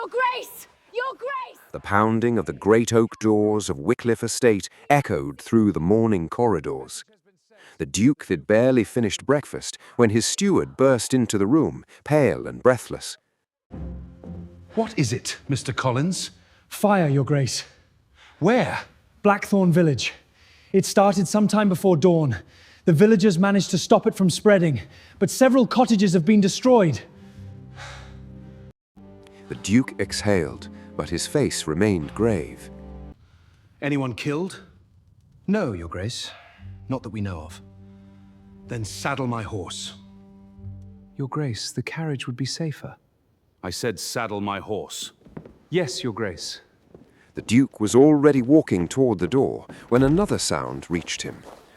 Your Grace! Your Grace! The pounding of the great oak doors of Wycliffe Estate echoed through the morning corridors. The Duke had barely finished breakfast when his steward burst into the room, pale and breathless. What is it, Mr. Collins? Fire, Your Grace. Where? Blackthorn Village. It started sometime before dawn. The villagers managed to stop it from spreading, but several cottages have been destroyed. The Duke exhaled, but his face remained grave. Anyone killed? No, Your Grace. Not that we know of. Then saddle my horse. Your Grace, the carriage would be safer. I said saddle my horse. Yes, Your Grace. The Duke was already walking toward the door when another sound reached him.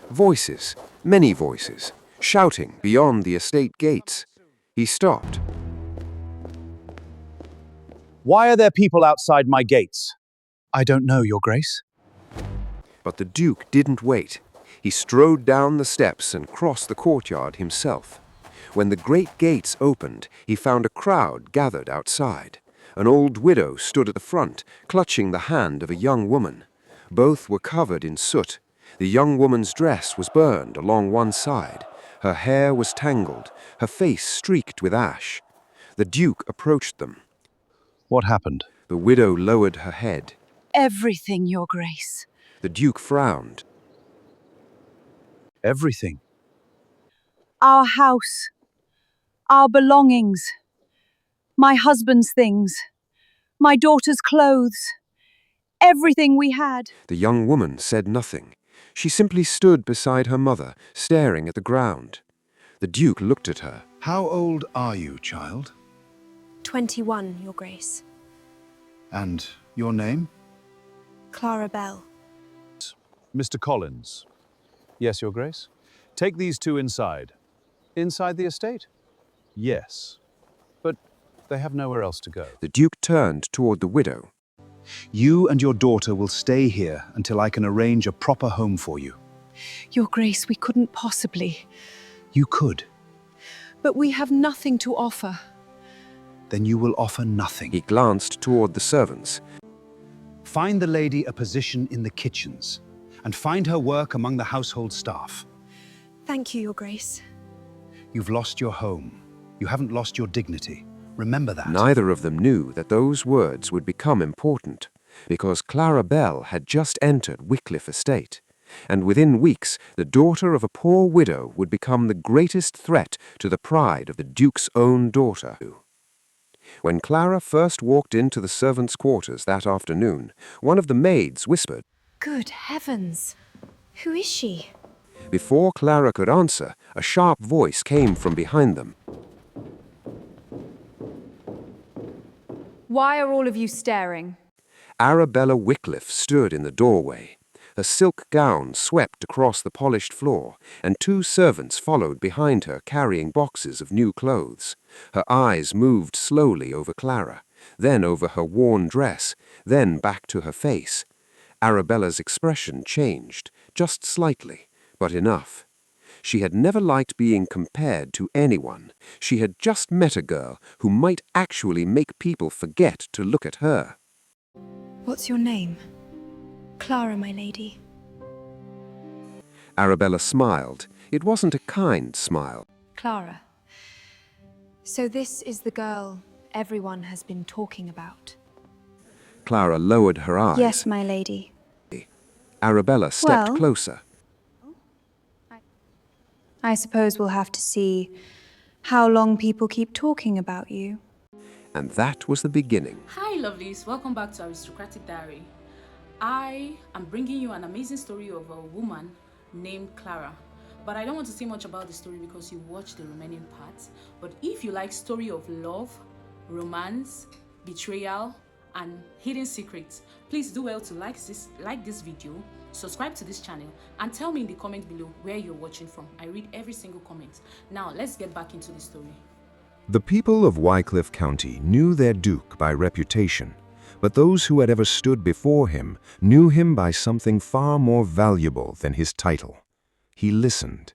Voices, many voices, shouting beyond the estate gates. He stopped. Why are there people outside my gates? I don't know, Your Grace. But the Duke didn't wait. He strode down the steps and crossed the courtyard himself. When the great gates opened, he found a crowd gathered outside. An old widow stood at the front, clutching the hand of a young woman. Both were covered in soot. The young woman's dress was burned along one side. Her hair was tangled, her face streaked with ash. The Duke approached them. What happened? The widow lowered her head. Everything, Your Grace. The Duke frowned. Everything. Our house. Our belongings. My husband's things. My daughter's clothes. Everything we had. The young woman said nothing. She simply stood beside her mother, staring at the ground. The Duke looked at her. How old are you, child? 21, Your Grace. And your name? Clara Bell. Mr. Collins. Yes, Your Grace? Take these two inside. Inside the estate? Yes. But they have nowhere else to go. The Duke turned toward the widow. You and your daughter will stay here until I can arrange a proper home for you. Your Grace, we couldn't possibly. You could. But we have nothing to offer. Then you will offer nothing. He glanced toward the servants. Find the lady a position in the kitchens, and find her work among the household staff. Thank you, Your Grace. You've lost your home. You haven't lost your dignity. Remember that. Neither of them knew that those words would become important, because Clara Bell had just entered Wycliffe Estate, and within weeks the daughter of a poor widow would become the greatest threat to the pride of the Duke's own daughter. When Clara first walked into the servants' quarters that afternoon, one of the maids whispered. Good heavens! Who is she? Before Clara could answer, a sharp voice came from behind them. Why are all of you staring? Arabella Wycliffe stood in the doorway. Her silk gown swept across the polished floor, and two servants followed behind her carrying boxes of new clothes. Her eyes moved slowly over Clara, then over her worn dress, then back to her face. Arabella's expression changed, just slightly, but enough. She had never liked being compared to anyone. She had just met a girl who might actually make people forget to look at her. What's your name? Clara, my lady. Arabella smiled. It wasn't a kind smile. Clara. So this is the girl everyone has been talking about. Clara lowered her eyes. Yes, my lady. Arabella stepped Well, closer. I suppose we'll have to see how long people keep talking about you. And that was the beginning. Hi lovelies, welcome back to Aristocratic Diary. I am bringing you an amazing story of a woman named Clara. But I don't want to say much about the story because you watch the remaining parts. But if you like story of love, romance, betrayal, and hidden secrets, please do well to like this video, subscribe to this channel, and tell me in the comment below where you're watching from. I read every single comment. Now let's get back into the story. The people of Wycliffe County knew their Duke by reputation, but those who had ever stood before him knew him by something far more valuable than his title. He listened.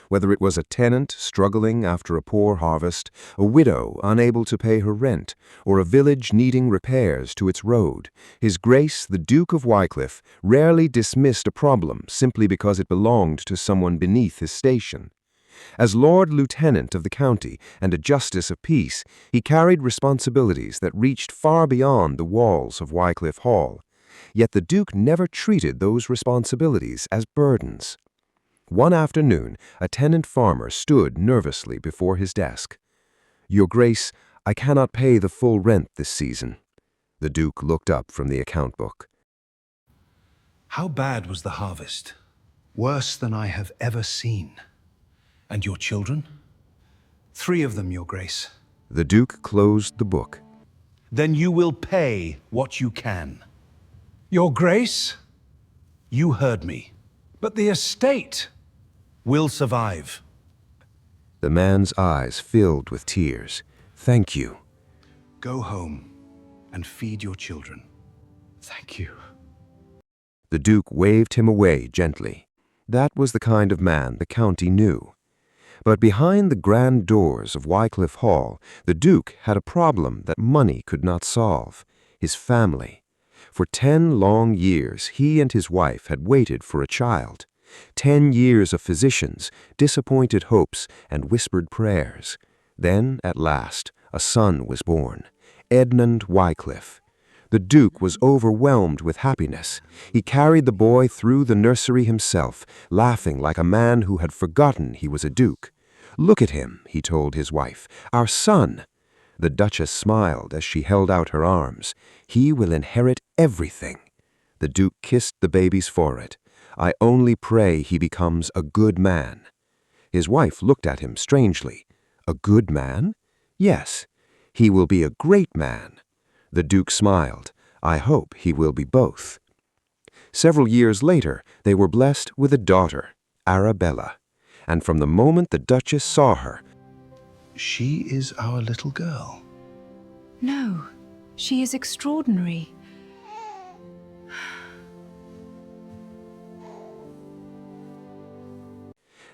Whether it was a tenant struggling after a poor harvest, a widow unable to pay her rent, or a village needing repairs to its road, His Grace the Duke of Wycliffe rarely dismissed a problem simply because it belonged to someone beneath his station. As Lord Lieutenant of the county and a Justice of Peace, he carried responsibilities that reached far beyond the walls of Wycliffe Hall. Yet the Duke never treated those responsibilities as burdens. One afternoon, a tenant farmer stood nervously before his desk. "Your Grace, I cannot pay the full rent this season." The Duke looked up from the account book. How bad was the harvest? Worse than I have ever seen. And your children? 3 of them, Your Grace. The Duke closed the book. Then you will pay what you can. Your Grace? You heard me. But the estate! Will survive. The man's eyes filled with tears. "Thank you." Go home and feed your children. Thank you. The Duke waved him away gently. That was the kind of man the county knew. But behind the grand doors of Wycliffe Hall, the Duke had a problem that money could not solve: his family. For 10 long years, he and his wife had waited for a child. 10 years of physicians, disappointed hopes, and whispered prayers. Then, at last, a son was born, Edmund Wycliffe. The Duke was overwhelmed with happiness. He carried the boy through the nursery himself, laughing like a man who had forgotten he was a duke. "Look at him," he told his wife, "our son." The Duchess smiled as she held out her arms. "He will inherit everything." The Duke kissed the baby's forehead. "I only pray he becomes a good man." His wife looked at him strangely. "A good man?" "Yes. He will be a great man." The Duke smiled. "I hope he will be both." Several years later, they were blessed with a daughter, Arabella. And from the moment the Duchess saw her, She is our little girl. No, she is extraordinary.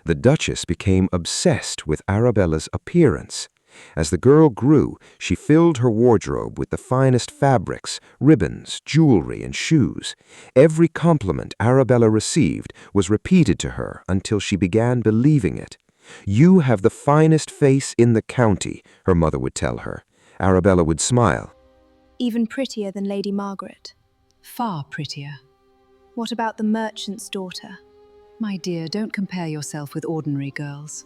the Duchess became obsessed with Arabella's appearance. As the girl grew, she filled her wardrobe with the finest fabrics, ribbons, jewelry, and shoes. Every compliment Arabella received was repeated to her until she began believing it. "You have the finest face in the county," her mother would tell her. Arabella would smile. Even prettier than Lady Margaret. Far prettier. What about the merchant's daughter? My dear, don't compare yourself with ordinary girls.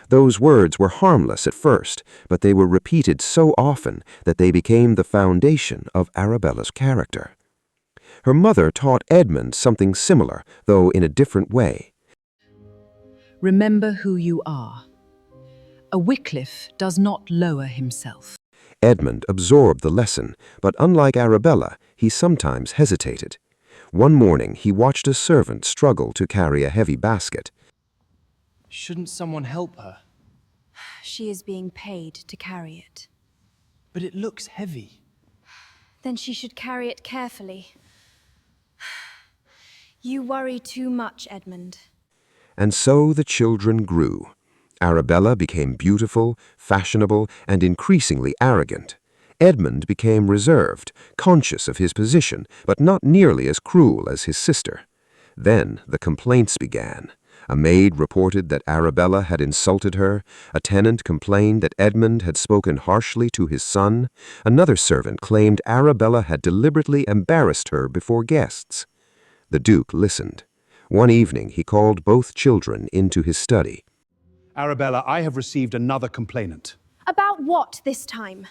Those words were harmless at first, but they were repeated so often that they became the foundation of Arabella's character. Her mother taught Edmund something similar, though in a different way. Remember who you are. A Wycliffe does not lower himself. Edmund absorbed the lesson, but unlike Arabella, he sometimes hesitated. One morning he watched a servant struggle to carry a heavy basket. Shouldn't someone help her? She is being paid to carry it. But it looks heavy. Then she should carry it carefully. You worry too much, Edmund. And so the children grew. Arabella became beautiful, fashionable, and increasingly arrogant. Edmund became reserved, conscious of his position, but not nearly as cruel as his sister. Then the complaints began. A maid reported that Arabella had insulted her. A tenant complained that Edmund had spoken harshly to his son. Another servant claimed Arabella had deliberately embarrassed her before guests. The Duke listened. One evening he called both children into his study. Arabella, I have received another complainant. About what this time?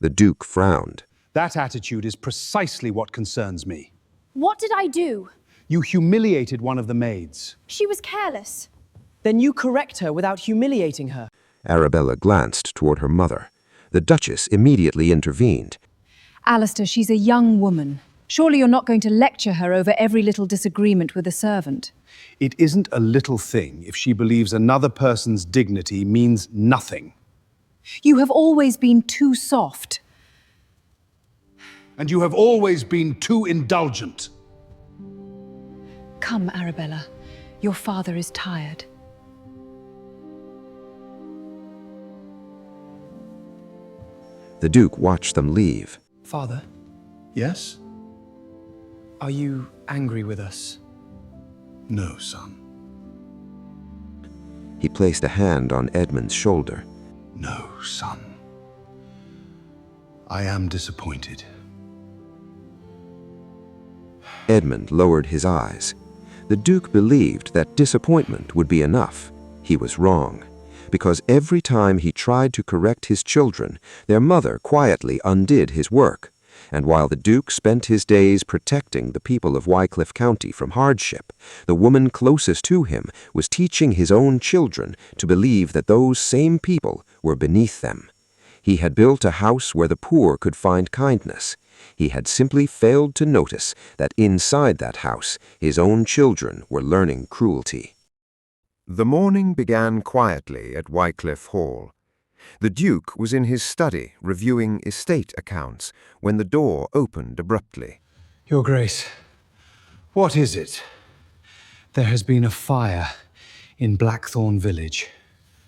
The Duke frowned. That attitude is precisely what concerns me. What did I do? You humiliated one of the maids. She was careless. Then you correct her without humiliating her. Arabella glanced toward her mother. The Duchess immediately intervened. Alistair, she's a young woman. Surely you're not going to lecture her over every little disagreement with a servant. It isn't a little thing if she believes another person's dignity means nothing. You have always been too soft. And you have always been too indulgent. Come, Arabella. Your father is tired. The Duke watched them leave. Father, Yes? are you angry with us? No, son. He placed a hand on Edmund's shoulder. No, son. I am disappointed. Edmund lowered his eyes. The Duke believed that disappointment would be enough. He was wrong, because every time he tried to correct his children, their mother quietly undid his work. And while the Duke spent his days protecting the people of Wycliffe County from hardship, the woman closest to him was teaching his own children to believe that those same people were beneath them. He had built a house where the poor could find kindness. He had simply failed to notice that inside that house, his own children were learning cruelty. The morning began quietly at Wycliffe Hall. The Duke was in his study reviewing estate accounts when the door opened abruptly. Your Grace, What is it? there has been a fire in Blackthorn village.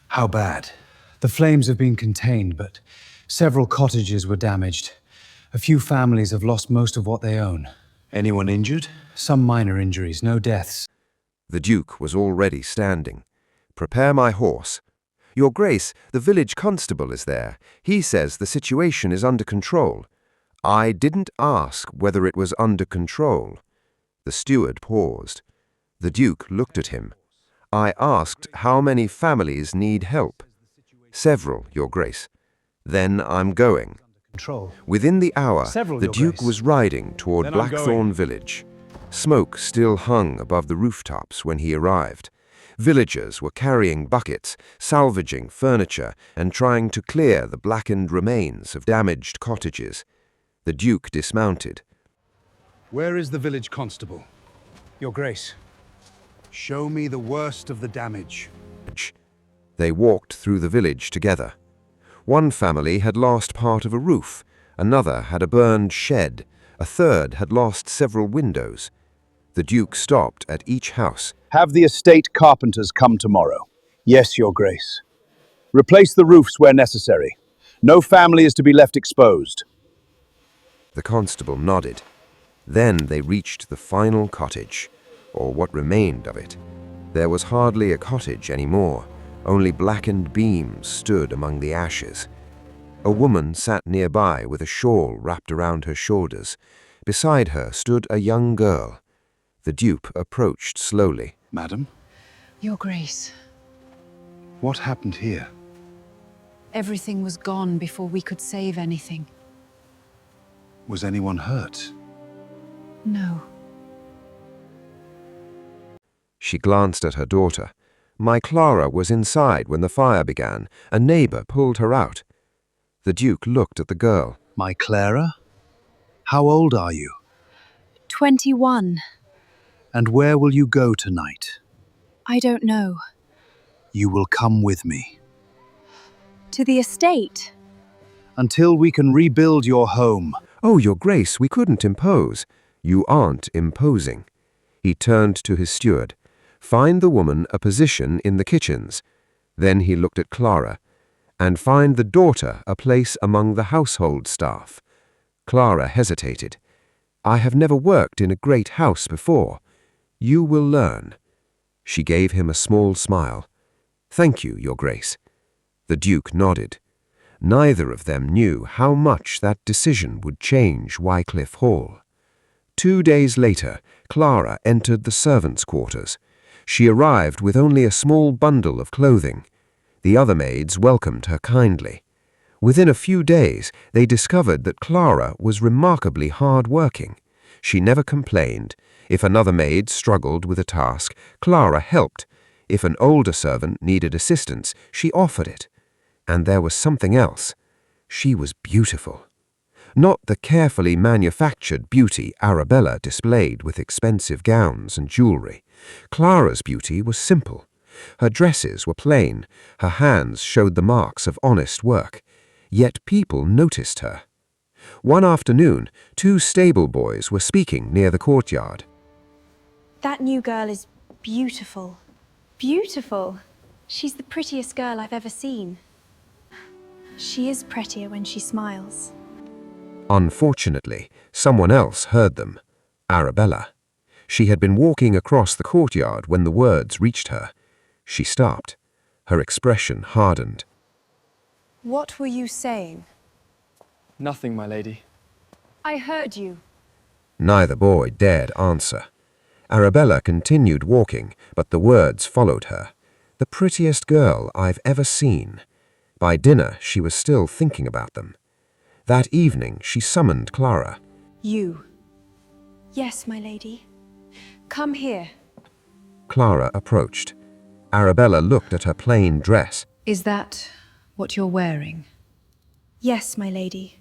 How bad? The flames have been contained, but several cottages were damaged. A few families have lost most of what they own. Anyone injured? Some minor injuries, no deaths. The Duke was already standing. "Prepare my horse." "Your Grace, the village constable is there. He says the situation is under control." "I didn't ask whether it was under control." The steward paused. The Duke looked at him. "I asked how many families need help." "Several, Your Grace." "Then I'm going." Control. Within the hour, Several, the Your Duke Grace. was riding toward Then I'm Blackthorn village. Smoke still hung above the rooftops when he arrived. Villagers were carrying buckets, salvaging furniture, and trying to clear the blackened remains of damaged cottages. The Duke dismounted. Where is the village constable? Your Grace. Show me the worst of the damage. They walked through the village together. One family had lost part of a roof, another had a burned shed, a third had lost several windows. The Duke stopped at each house. Have the estate carpenters come tomorrow. Yes, Your Grace. Replace the roofs where necessary. No family is to be left exposed. The constable nodded. Then they reached the final cottage, or what remained of it. There was hardly a cottage anymore. Only blackened beams stood among the ashes. A woman sat nearby with a shawl wrapped around her shoulders. Beside her stood a young girl. The Duke approached slowly. Madam, Your Grace, what happened here? everything was gone before we could save anything. Was anyone hurt? No. She glanced at her daughter. "My Clara was inside when the fire began. A neighbor pulled her out." The Duke looked at the girl. My Clara? How old are you? 21. And where will you go tonight? I don't know. You will come with me. To the estate? Until we can rebuild your home. "Oh, Your Grace, we couldn't impose." "You aren't imposing." He turned to his steward. "Find the woman a position in the kitchens." Then he looked at Clara. "And find the daughter a place among the household staff." Clara hesitated. "I have never worked in a great house before." "You will learn." She gave him a small smile. "Thank you, Your Grace." The Duke nodded. Neither of them knew how much that decision would change Wycliffe Hall. 2 days later, Clara entered the servants' quarters. She arrived with only a small bundle of clothing. The other maids welcomed her kindly. Within a few days, they discovered that Clara was remarkably hard-working. She never complained. If another maid struggled with a task, Clara helped. If an older servant needed assistance, she offered it. And there was something else. She was beautiful. Not the carefully manufactured beauty Arabella displayed with expensive gowns and jewelry. Clara's beauty was simple. Her dresses were plain. Her hands showed the marks of honest work. Yet people noticed her. One afternoon, 2 stable boys were speaking near the courtyard. That new girl is beautiful. Beautiful. She's the prettiest girl I've ever seen. She is prettier when she smiles. Unfortunately, someone else heard them. Arabella. She had been walking across the courtyard when the words reached her. She stopped. Her expression hardened. What were you saying? Nothing, my lady. I heard you. Neither boy dared answer. Arabella continued walking, but the words followed her. The prettiest girl I've ever seen. By dinner, she was still thinking about them. That evening, she summoned Clara. You. Yes, my lady. Come here. Clara approached. Arabella looked at her plain dress. Is that what you're wearing? Yes, my lady.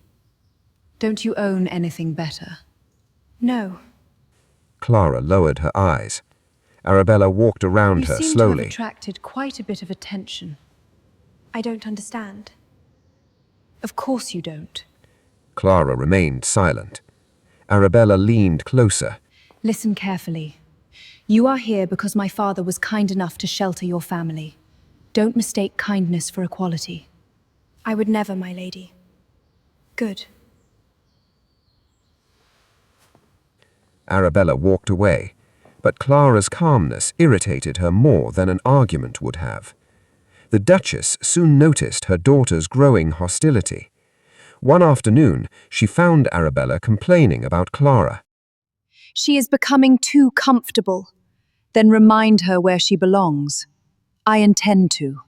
Don't you own anything better? No. Clara lowered her eyes. Arabella walked around her You seem slowly. to have attracted quite a bit of attention. I don't understand. Of course you don't. Clara remained silent. Arabella leaned closer. Listen carefully. You are here because my father was kind enough to shelter your family. Don't mistake kindness for equality. I would never, my lady. Good. Arabella walked away, but Clara's calmness irritated her more than an argument would have. The Duchess soon noticed her daughter's growing hostility. One afternoon, she found Arabella complaining about Clara. She is becoming too comfortable. Then remind her where she belongs. I intend to.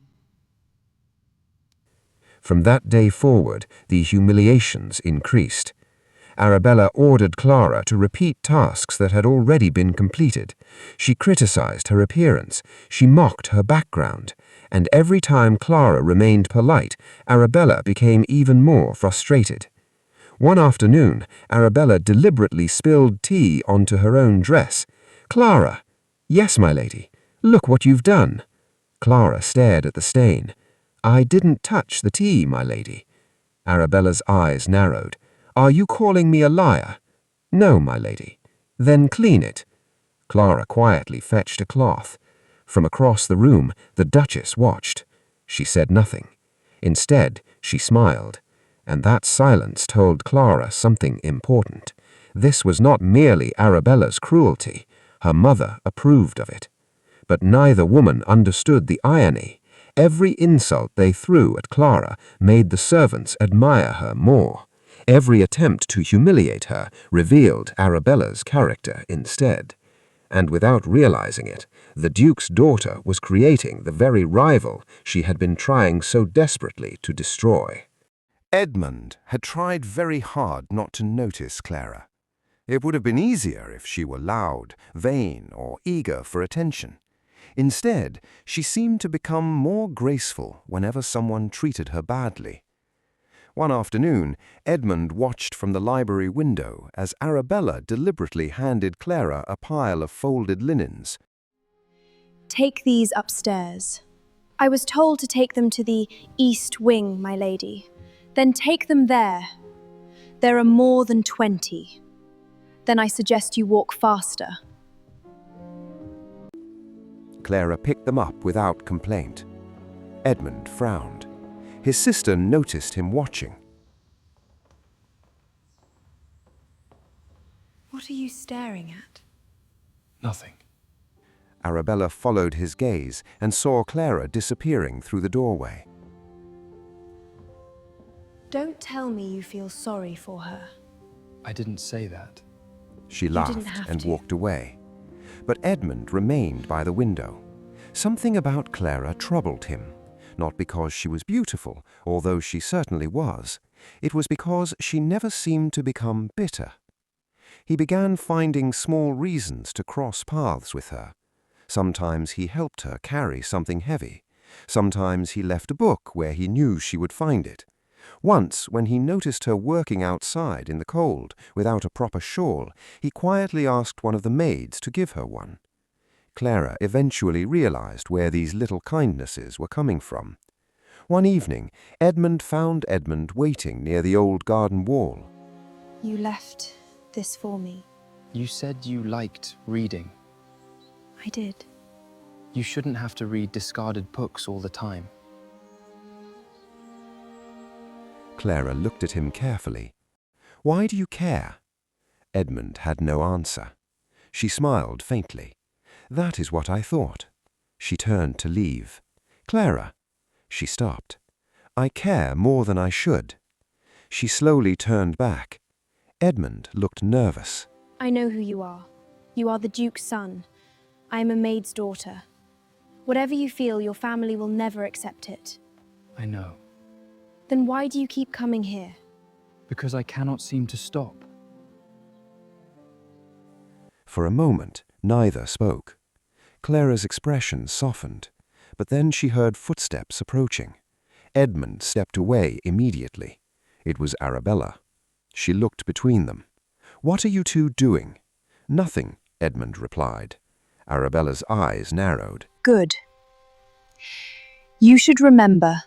From that day forward, the humiliations increased. Arabella ordered Clara to repeat tasks that had already been completed. She criticized her appearance, she mocked her background, and every time Clara remained polite, Arabella became even more frustrated. One afternoon, Arabella deliberately spilled tea onto her own dress. "Clara!" "Yes, my lady. Look what you've done." Clara stared at the stain. "I didn't touch the tea, my lady." Arabella's eyes narrowed. "Are you calling me a liar?" "No, my lady." "Then clean it." Clara quietly fetched a cloth. From across the room, the Duchess watched. She said nothing. Instead, she smiled. And that silence told Clara something important. This was not merely Arabella's cruelty. Her mother approved of it. But neither woman understood the irony. Every insult they threw at Clara made the servants admire her more. Every attempt to humiliate her revealed Arabella's character instead. And without realizing it, the Duke's daughter was creating the very rival she had been trying so desperately to destroy. Edmund had tried very hard not to notice Clara. It would have been easier if she were loud, vain, or eager for attention. Instead, she seemed to become more graceful whenever someone treated her badly. One afternoon, Edmund watched from the library window as Arabella deliberately handed Clara a pile of folded linens. Take these upstairs. I was told to take them to the East Wing, my lady. Then take them there. There are more than 20. Then I suggest you walk faster. Clara picked them up without complaint. Edmund frowned. His sister noticed him watching. What are you staring at? Nothing. Arabella followed his gaze and saw Clara disappearing through the doorway. Don't tell me you feel sorry for her. I didn't say that. She didn't laughed have and to. walked away. But Edmund remained by the window. Something about Clara troubled him. Not because she was beautiful, although she certainly was. It was because she never seemed to become bitter. He began finding small reasons to cross paths with her. Sometimes he helped her carry something heavy. Sometimes he left a book where he knew she would find it. Once, when he noticed her working outside in the cold without a proper shawl, he quietly asked one of the maids to give her one. Clara eventually realized where these little kindnesses were coming from. One evening, Edmund found Edmund waiting near the old garden wall. You left this for me. You said you liked reading. I did. You shouldn't have to read discarded books all the time. Clara looked at him carefully. Why do you care? Edmund had no answer. She smiled faintly. That is what I thought. She turned to leave. Clara. She stopped. I care more than I should. She slowly turned back. Edmund looked nervous. I know who you are. You are the Duke's son. I am a maid's daughter. Whatever you feel, your family will never accept it. I know. Then why do you keep coming here? Because I cannot seem to stop. For a moment, neither spoke. Clara's expression softened, but then she heard footsteps approaching. Edmund stepped away immediately. It was Arabella. She looked between them. What are you two doing? Nothing, Edmund replied. Arabella's eyes narrowed. Good. You should remember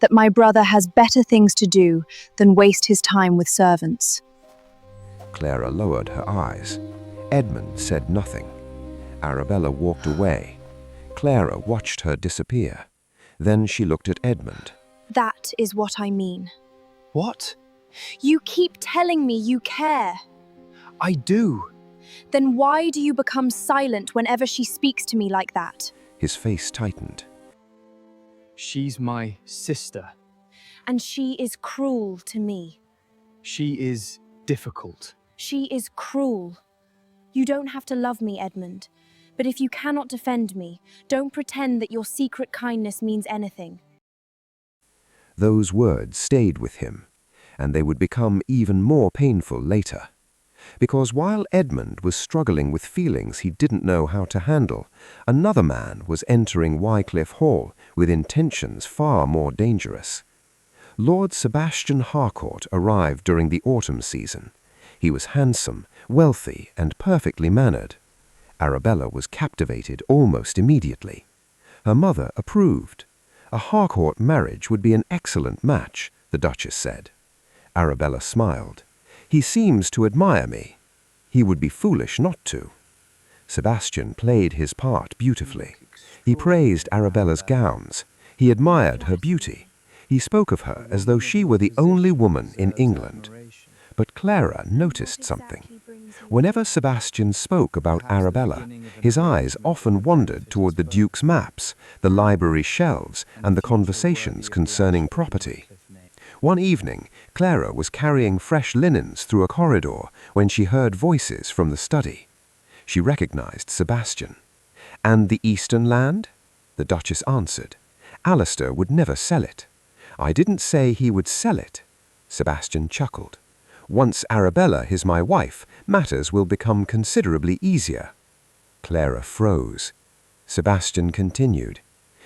that my brother has better things to do than waste his time with servants. Clara lowered her eyes. Edmund said nothing. Arabella walked away. Clara watched her disappear. Then she looked at Edmund. That is what I mean. What? You keep telling me you care. I do. Then why do you become silent whenever she speaks to me like that? His face tightened. She's my sister. And she is cruel to me. She is difficult. She is cruel. You don't have to love me, Edmund. But if you cannot defend me, don't pretend that your secret kindness means anything. Those words stayed with him, and they would become even more painful later. Because while Edmund was struggling with feelings he didn't know how to handle, another man was entering Wycliffe Hall with intentions far more dangerous. Lord Sebastian Harcourt arrived during the autumn season. He was handsome, wealthy, and perfectly mannered. Arabella was captivated almost immediately. Her mother approved. A Harcourt marriage would be an excellent match, the Duchess said. Arabella smiled. He seems to admire me. He would be foolish not to. Sebastian played his part beautifully. He praised Arabella's gowns. He admired her beauty. He spoke of her as though she were the only woman in England. But Clara noticed something. Whenever Sebastian spoke about Arabella, his eyes often wandered toward the Duke's maps, the library shelves, and the conversations concerning property. One evening, Clara was carrying fresh linens through a corridor when she heard voices from the study. She recognized Sebastian. And the Eastern land? The Duchess answered. Alistair would never sell it. I didn't say he would sell it. Sebastian chuckled. Once Arabella is my wife, matters will become considerably easier. Clara froze. Sebastian continued.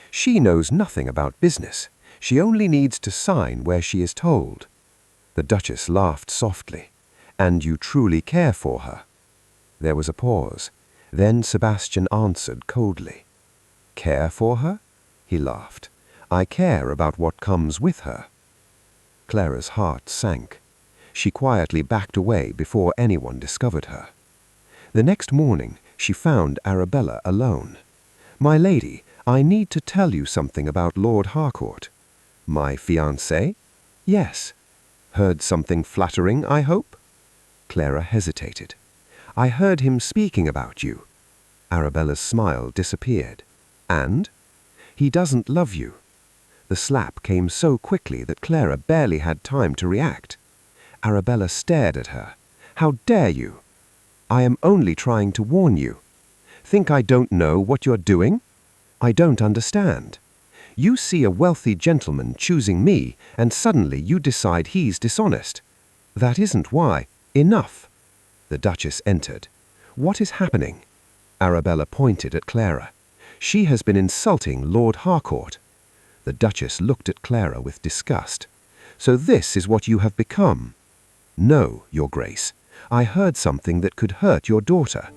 She knows nothing about business. She only needs to sign where she is told. The Duchess laughed softly. And you truly care for her? There was a pause. Then Sebastian answered coldly. Care for her? He laughed. I care about what comes with her. Clara's heart sank. She quietly backed away before anyone discovered her. The next morning, she found Arabella alone. My lady, I need to tell you something about Lord Harcourt. My fiancé? Yes. Heard something flattering, I hope? Clara hesitated. I heard him speaking about you. Arabella's smile disappeared. And? He doesn't love you. The slap came so quickly that Clara barely had time to react. Arabella stared at her. How dare you? I am only trying to warn you. Think I don't know what you're doing? I don't understand. You see a wealthy gentleman choosing me, and suddenly you decide he's dishonest. That isn't why. Enough. The Duchess entered. What is happening? Arabella pointed at Clara. She has been insulting Lord Harcourt. The Duchess looked at Clara with disgust. So this is what you have become? No, Your Grace. I heard something that could hurt your daughter.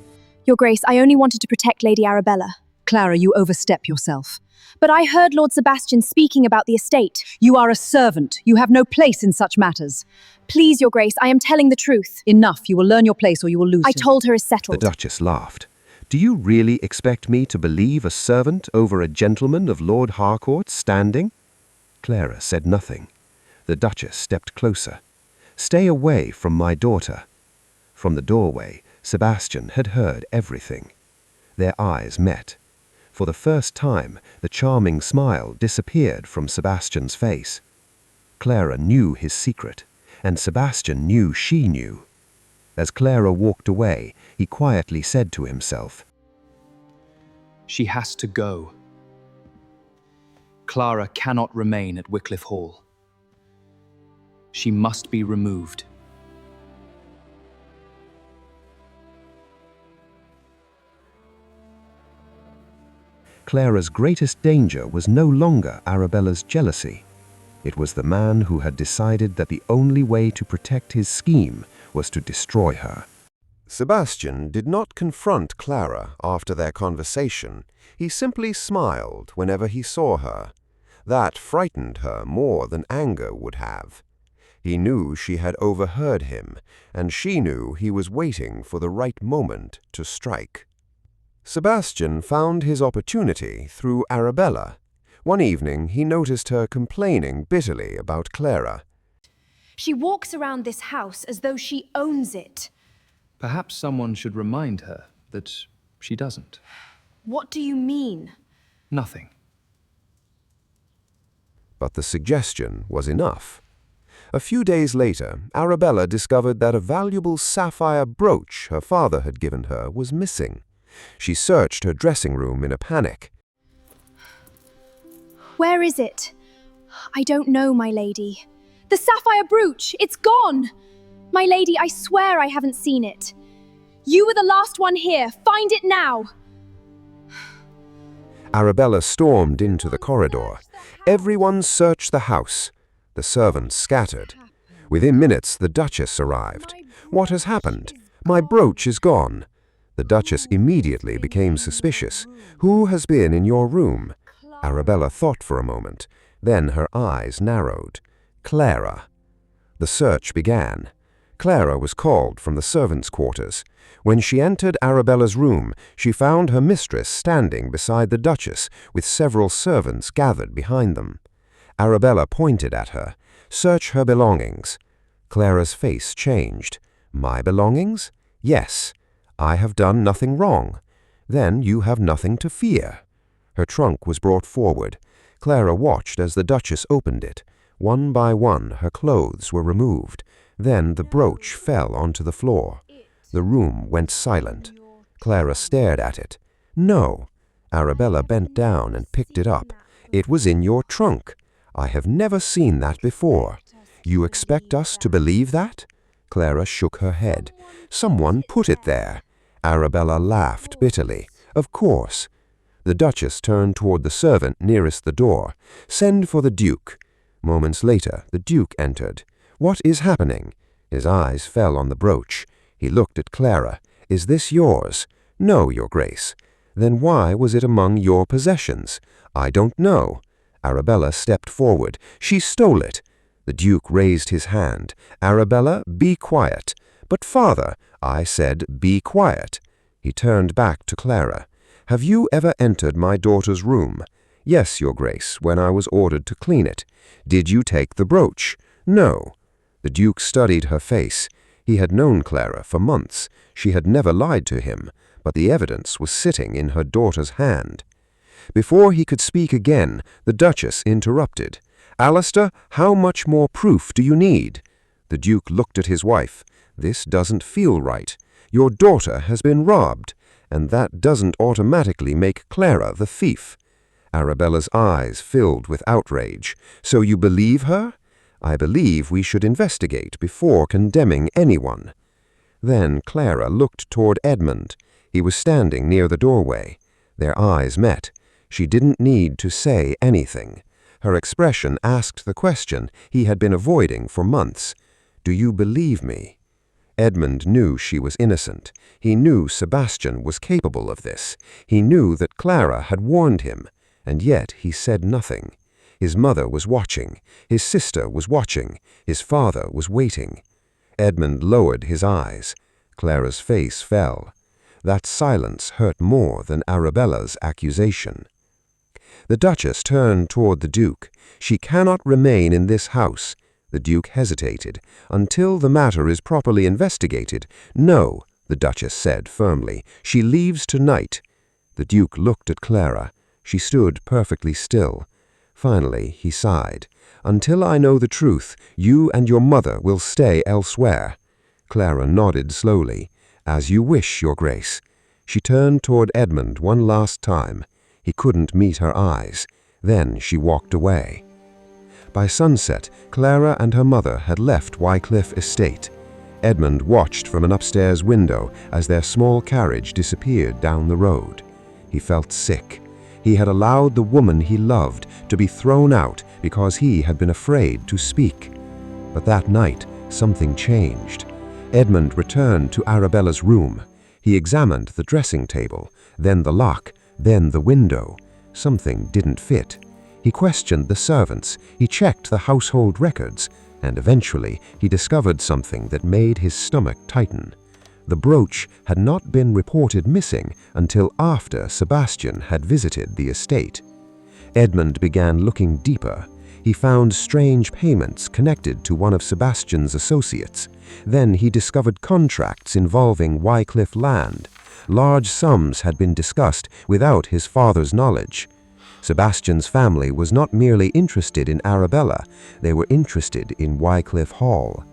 Your Grace, I only wanted to protect Lady Arabella. Clara, you overstep yourself. But I heard Lord Sebastian speaking about the estate. You are a servant. You have no place in such matters. Please, Your Grace, I am telling the truth. Enough. You will learn your place or you will lose I it. told her is settled. The Duchess laughed. Do you really expect me to believe a servant over a gentleman of Lord Harcourt's standing? Clara said nothing. The Duchess stepped closer. "Stay away from my daughter." From the doorway, Sebastian had heard everything. Their eyes met. For the first time, the charming smile disappeared from Sebastian's face. Clara knew his secret, and Sebastian knew she knew. As Clara walked away, he quietly said to himself, She has to go. Clara cannot remain at Wycliffe Hall. She must be removed. Clara's greatest danger was no longer Arabella's jealousy. It was the man who had decided that the only way to protect his scheme was to destroy her. Sebastian did not confront Clara after their conversation. He simply smiled whenever he saw her. That frightened her more than anger would have. He knew she had overheard him, and she knew he was waiting for the right moment to strike. Sebastian found his opportunity through Arabella. One evening he noticed her complaining bitterly about Clara. She walks around this house as though she owns it. Perhaps someone should remind her that she doesn't. What do you mean? Nothing. But the suggestion was enough. A few days later, Arabella discovered that a valuable sapphire brooch her father had given her was missing. She searched her dressing room in a panic. Where is it? I don't know, my lady. The sapphire brooch! It's gone! My lady, I swear I haven't seen it. You were the last one here. Find it now! Arabella stormed into the corridor. Everyone searched the house. The servants scattered. Within minutes, the Duchess arrived. "What has happened? My brooch is gone." The Duchess immediately became suspicious. "Who has been in your room?" Arabella thought for a moment. Then her eyes narrowed. "Clara." The search began. Clara was called from the servants' quarters. When she entered Arabella's room, she found her mistress standing beside the Duchess with several servants gathered behind them. Arabella pointed at her. "Search her belongings." Clara's face changed. "My belongings?" "Yes. I have done nothing wrong." "Then you have nothing to fear." Her trunk was brought forward. Clara watched as the Duchess opened it. One by one, her clothes were removed. Then the brooch fell onto the floor. The room went silent. Clara stared at it. "No." Arabella bent down and picked it up. "It was in your trunk. I have never seen that before. You expect us to believe that?" Clara shook her head. "Someone put it there." Arabella laughed bitterly. "Of course." The Duchess turned toward the servant nearest the door. "Send for the Duke." Moments later, the Duke entered. "What is happening?" His eyes fell on the brooch. He looked at Clara. "Is this yours?" "No, Your Grace." "Then why was it among your possessions?" "I don't know." Arabella stepped forward. "She stole it." The Duke raised his hand. "Arabella, be quiet." "But father," I said, "be quiet." He turned back to Clara. "Have you ever entered my daughter's room?" "Yes, Your Grace, when I was ordered to clean it." "Did you take the brooch?" "No." The Duke studied her face. He had known Clara for months. She had never lied to him, but the evidence was sitting in her daughter's hand. Before he could speak again, the Duchess interrupted. "Alistair, how much more proof do you need?" The Duke looked at his wife. "This doesn't feel right. Your daughter has been robbed, and that doesn't automatically make Clara the thief." Arabella's eyes filled with outrage. "So you believe her?" "I believe we should investigate before condemning anyone." Then Clara looked toward Edmund. He was standing near the doorway. Their eyes met. She didn't need to say anything. Her expression asked the question he had been avoiding for months. "Do you believe me?" Edmund knew she was innocent. He knew Sebastian was capable of this. He knew that Clara had warned him, and yet he said nothing. His mother was watching. His sister was watching. His father was waiting. Edmund lowered his eyes. Clara's face fell. That silence hurt more than Arabella's accusation. The Duchess turned toward the Duke. "She cannot remain in this house." The Duke hesitated. "Until the matter is properly investigated. No," the Duchess said firmly. "She leaves tonight." The Duke looked at Clara. She stood perfectly still. Finally, he sighed. "Until I know the truth, you and your mother will stay elsewhere." Clara nodded slowly. "As you wish, Your Grace." She turned toward Edmund one last time. He couldn't meet her eyes. Then she walked away. By sunset, Clara and her mother had left Wycliffe Estate. Edmund watched from an upstairs window as their small carriage disappeared down the road. He felt sick. He had allowed the woman he loved to be thrown out because he had been afraid to speak. But that night, something changed. Edmund returned to Arabella's room. He examined the dressing table, then the lock, then the window. Something didn't fit. He questioned the servants, he checked the household records, and eventually he discovered something that made his stomach tighten. The brooch had not been reported missing until after Sebastian had visited the estate. Edmund began looking deeper. He found strange payments connected to one of Sebastian's associates. Then he discovered contracts involving Wycliffe land. Large sums had been discussed without his father's knowledge. Sebastian's family was not merely interested in Arabella, they were interested in Wycliffe Hall.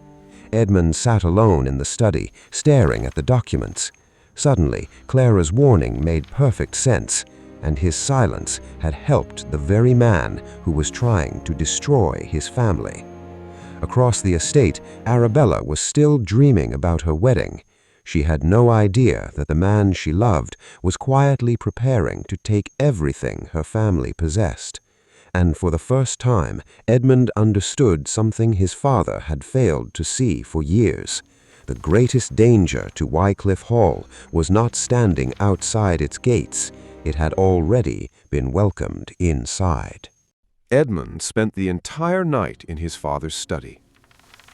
Edmund sat alone in the study, staring at the documents. Suddenly, Clara's warning made perfect sense, and his silence had helped the very man who was trying to destroy his family. Across the estate, Arabella was still dreaming about her wedding. She had no idea that the man she loved was quietly preparing to take everything her family possessed. And for the first time, Edmund understood something his father had failed to see for years. The greatest danger to Wycliffe Hall was not standing outside its gates. It had already been welcomed inside. Edmund spent the entire night in his father's study.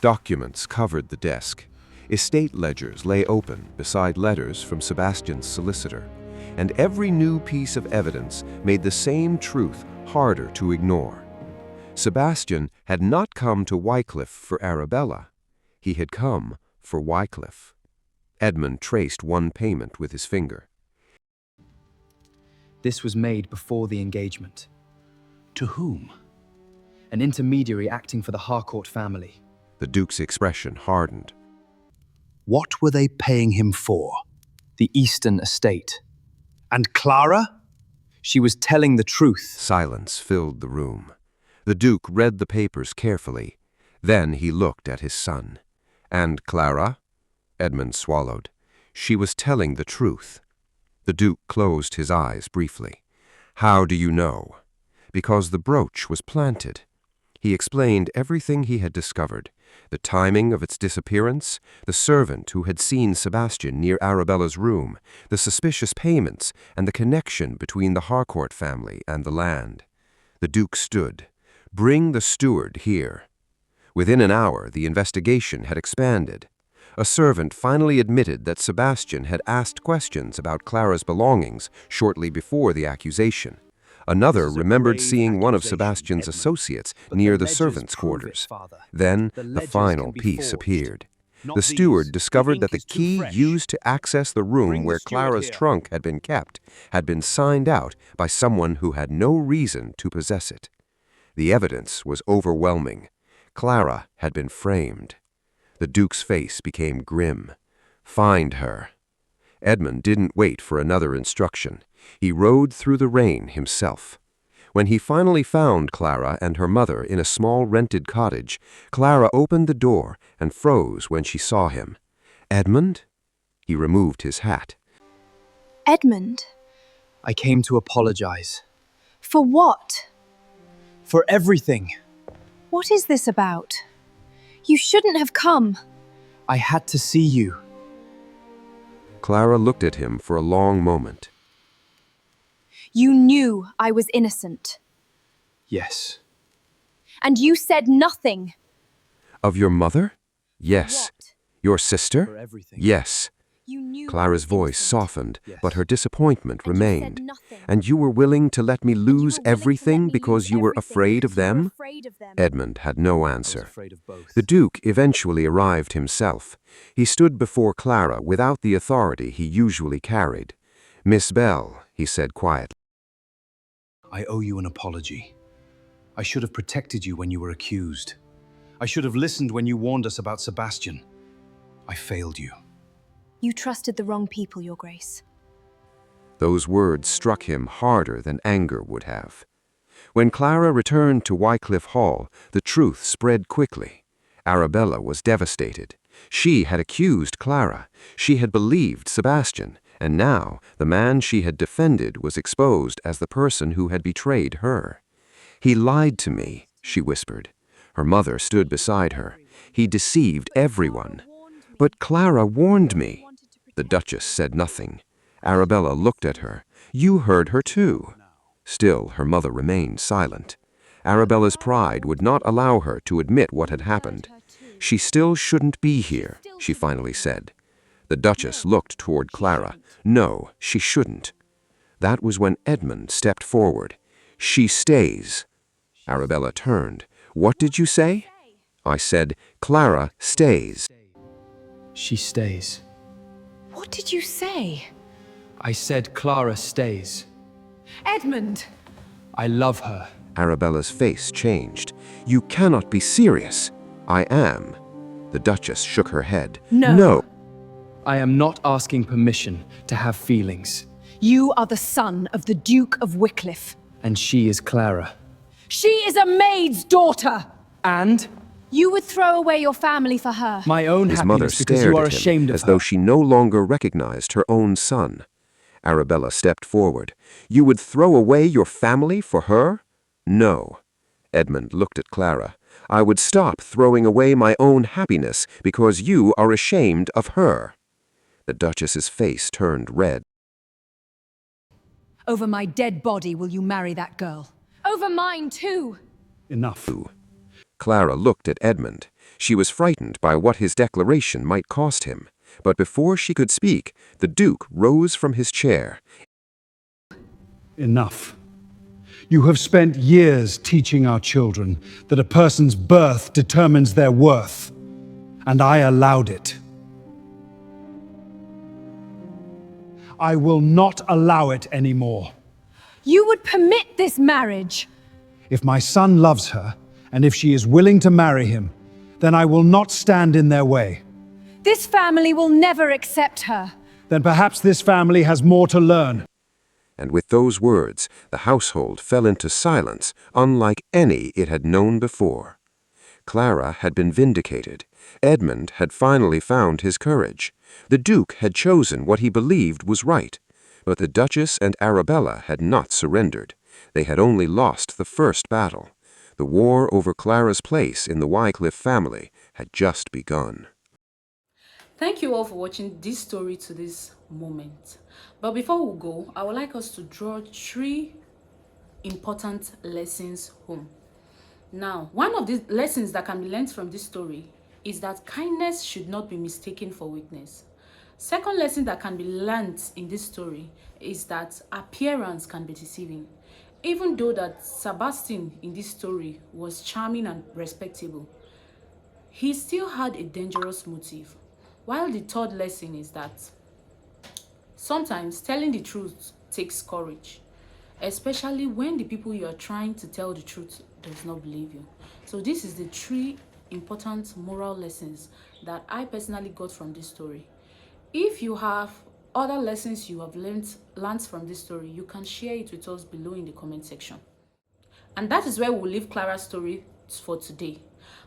Documents covered the desk. Estate ledgers lay open beside letters from Sebastian's solicitor, and every new piece of evidence made the same truth harder to ignore. Sebastian had not come to Wycliffe for Arabella. He had come for Wycliffe. Edmund traced one payment with his finger. This was made before the engagement. To whom? An intermediary acting for the Harcourt family. The Duke's expression hardened. What were they paying him for? The Eastern estate. And Clara? She was telling the truth. Silence filled the room. The Duke read the papers carefully. Then he looked at his son. And Clara? Edmund swallowed. She was telling the truth. The Duke closed his eyes briefly. How do you know? Because the brooch was planted. He explained everything he had discovered, the timing of its disappearance, the servant who had seen Sebastian near Arabella's room, the suspicious payments, and the connection between the Harcourt family and the land. The Duke stood. Bring the steward here. Within an hour, the investigation had expanded. A servant finally admitted that Sebastian had asked questions about Clara's belongings shortly before the accusation. Another remembered seeing one of Sebastian's associates near the servants' quarters. Then the final piece appeared. The steward discovered that the key used to access the room where Clara's trunk had been kept had been signed out by someone who had no reason to possess it. The evidence was overwhelming. Clara had been framed. The Duke's face became grim. Find her. Edmund didn't wait for another instruction. He rode through the rain himself. When he finally found Clara and her mother in a small rented cottage, Clara opened the door and froze when she saw him. Edmund? He removed his hat. Edmund? I came to apologize. For what? For everything. What is this about? You shouldn't have come. I had to see you. Clara looked at him for a long moment. You knew I was innocent. Yes. And you said nothing. Of your mother? Yes. What? Your sister? For everything. Yes. You knew Clara's I was voice innocent. softened, Yes. but her disappointment And you said remained. nothing. And you were willing to let me And you were lose willing to let everything me because lose you were everything afraid because of you were them? afraid of them. Edmund had no I was answer. afraid of both. The Duke eventually arrived himself. He stood before Clara without the authority he usually carried. "Miss Bell," he said quietly. I owe you an apology. I should have protected you when you were accused. I should have listened when you warned us about Sebastian. I failed you. You trusted the wrong people, Your Grace. Those words struck him harder than anger would have. When Clara returned to Wycliffe Hall, the truth spread quickly. Arabella was devastated. She had accused Clara. She had believed Sebastian, and now the man she had defended was exposed as the person who had betrayed her. "He lied to me," she whispered. Her mother stood beside her. "He deceived everyone." "But Clara warned me." The Duchess said nothing. Arabella looked at her. "You heard her too." Still, her mother remained silent. Arabella's pride would not allow her to admit what had happened. "She still shouldn't be here," she finally said. The Duchess looked toward Clara. "No, she shouldn't." That was when Edmund stepped forward. "She stays." Arabella turned. "What did you say?" I said, "Clara stays." She stays. What did you say? I said Clara stays. Edmund! I love her. Arabella's face changed. "You cannot be serious." "I am." The Duchess shook her head. No. I am not asking permission to have feelings. You are the son of the Duke of Wycliffe. And she is Clara. She is a maid's daughter! And You would throw away your family for her. my own His mother happiness because stared you are at him ashamed of as her. though she no longer recognized her own son. Arabella stepped forward. "You would throw away your family for her?" "No." Edmund looked at Clara. "I would stop throwing away my own happiness because you are ashamed of her." The Duchess's face turned red. Over my dead body will you marry that girl. Over mine too. Enough. Clara looked at Edmund. She was frightened by what his declaration might cost him. But before she could speak, the Duke rose from his chair. Enough. You have spent years teaching our children that a person's birth determines their worth, and I allowed it. I will not allow it anymore. You would permit this marriage. If my son loves her, and if she is willing to marry him, then I will not stand in their way. This family will never accept her. Then perhaps this family has more to learn. And with those words, the household fell into silence, unlike any it had known before. Clara had been vindicated. Edmund had finally found his courage. The Duke had chosen what he believed was right. But the Duchess and Arabella had not surrendered. They had only lost the first battle. The war over Clara's place in the Wycliffe family had just begun. Thank you all for watching this story to this moment. But before we go, I would like us to draw 3 important lessons home. Now, one of the lessons that can be learned from this story is that kindness should not be mistaken for weakness. Second lesson that can be learned in this story is that appearance can be deceiving. Even though that Sebastian in this story was charming and respectable, he still had a dangerous motive. While the third lesson is that sometimes telling the truth takes courage, especially when the people you are trying to tell the truth does not believe you. So this is the 3 important moral lessons that I personally got from this story. If you have other lessons you have learned from this story, you can share it with us below in the comment section. And that is where we'll leave Clara's story for today.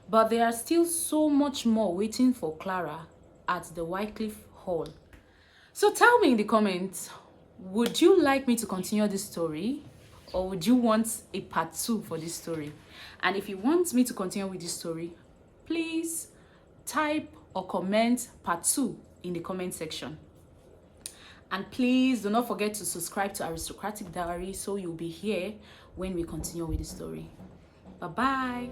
But there are still so much more waiting for Clara at the Wycliffe Hall. So tell me in the comments, would you like me to continue this story, or would you want a part 2 for this story? And if you want me to continue with this story, please type or comment part 2 in the comment section. And please do not forget to subscribe to Aristocratic Diary so you'll be here when we continue with the story. Bye bye.